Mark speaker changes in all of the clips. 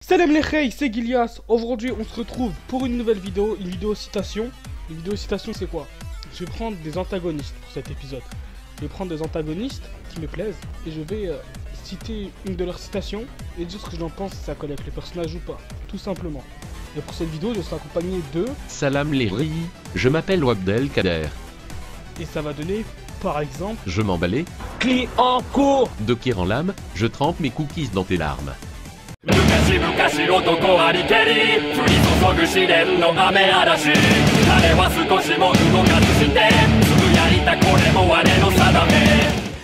Speaker 1: Salam les khays, c'est Gilias. Aujourd'hui on se retrouve pour une nouvelle vidéo, une vidéo citation. Une vidéo citation c'est quoi? Je vais prendre des antagonistes pour cet épisode. Je vais prendre des antagonistes qui me plaisent et je vais citer une de leurs citations et dire ce que j'en pense si ça colle avec le personnage ou pas, tout simplement. Et pour cette vidéo je serai accompagné de...
Speaker 2: Salam les ris, je m'appelle Wabdel Kader.
Speaker 1: Et ça va donner, par exemple...
Speaker 2: Je m'emballais.
Speaker 3: Cli en cours.
Speaker 2: De Kier en lame, je trempe mes cookies dans tes larmes.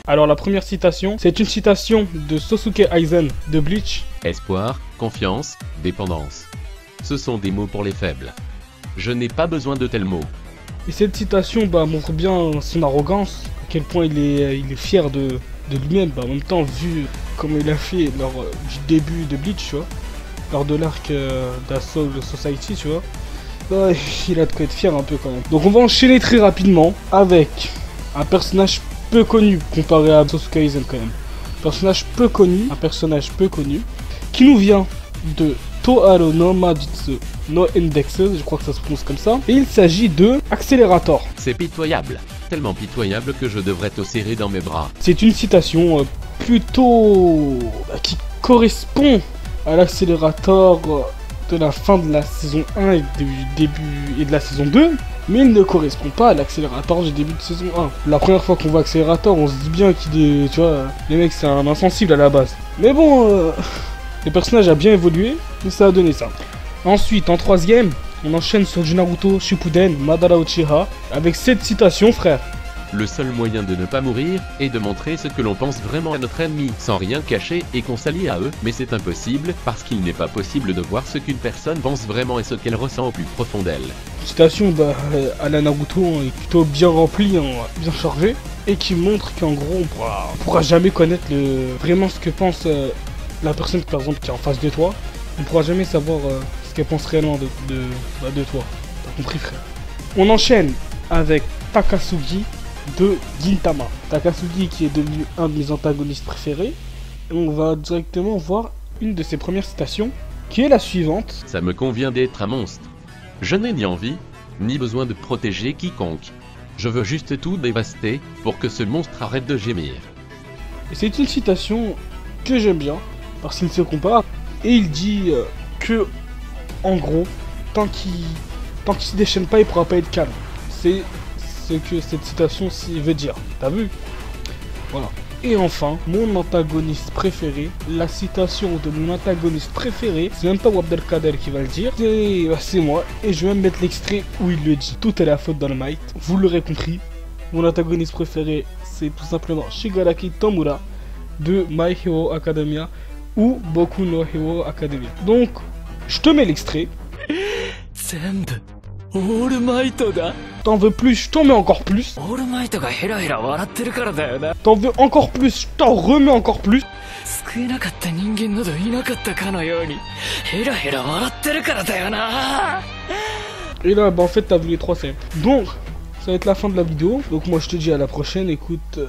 Speaker 1: Alors la première citation, c'est une citation de Sosuke Aizen de Bleach.
Speaker 2: Espoir, confiance, dépendance. Ce sont des mots pour les faibles. Je n'ai pas besoin de tels mots.
Speaker 1: Et cette citation montre bien son arrogance, à quel point il est fier de lui-même. En même temps, vu comme il a fait lors du début de Bleach, tu vois, lors de l'arc d'Assault Society, tu vois, il a de quoi être fier un peu quand même. Donc on va enchaîner très rapidement avec un personnage peu connu comparé à Sosuke Aizen quand même. Un personnage peu connu, qui nous vient de Toharo no Majutsu no Indexes, je crois que ça se prononce comme ça. Et il s'agit de Accélérator.
Speaker 2: C'est pitoyable. Tellement pitoyable que je devrais te serrer dans mes bras.
Speaker 1: C'est une citation plutôt qui correspond à l'Accélérator de la fin de la saison 1 et du début et de la saison 2. Mais il ne correspond pas à l'Accélérator du début de saison 1. La première fois qu'on voit Accélérator, on se dit bien qu'il est, tu vois, les mecs c'est un insensible à la base. Mais bon, le personnage a bien évolué et ça a donné ça. Ensuite, en troisième, on enchaîne sur du Naruto Shippuden Madara Uchiha avec cette citation, frère.
Speaker 2: Le seul moyen de ne pas mourir est de montrer ce que l'on pense vraiment à notre ennemi, sans rien cacher et qu'on s'allie à eux, mais c'est impossible, parce qu'il n'est pas possible de voir ce qu'une personne pense vraiment et ce qu'elle ressent au plus profond d'elle.
Speaker 1: Citation à la Naruto est plutôt bien remplie, bien chargée, et qui montre qu'en gros on pourra jamais connaître vraiment ce que pense la personne par exemple qui est en face de toi. On pourra jamais savoir ce qu'elle pense réellement de toi. T'as compris, frère? On enchaîne avec Takasugi de Gintama. Takasugi qui est devenu un de mes antagonistes préférés. Et on va directement voir une de ses premières citations, qui est la suivante.
Speaker 2: Ça me convient d'être un monstre. Je n'ai ni envie, ni besoin de protéger quiconque. Je veux juste tout dévaster pour que ce monstre arrête de gémir.
Speaker 1: Et c'est une citation que j'aime bien, parce qu'il se compare. Et il dit que, en gros, tant qu'il se déchaîne pas, il pourra pas être calme. C'est ce que cette citation veut dire. T'as vu? Voilà. Et enfin, mon antagoniste préféré, la citation de mon antagoniste préféré, c'est même pas Wabdel Kader qui va le dire, c'est moi. Et je vais même mettre l'extrait où il le dit. Tout est la faute dans le might. Vous l'aurez compris. Mon antagoniste préféré, c'est tout simplement Shigaraki Tomura de My Hero Academia ou Boku no Hero Academia. Donc, je te mets l'extrait. T'en veux plus, je t'en mets encore plus. T'en veux encore plus, je t'en remets encore plus. Et là, en fait, t'as vu les 3 simples. Donc, ça va être la fin de la vidéo. Donc moi, je te dis à la prochaine. Écoute...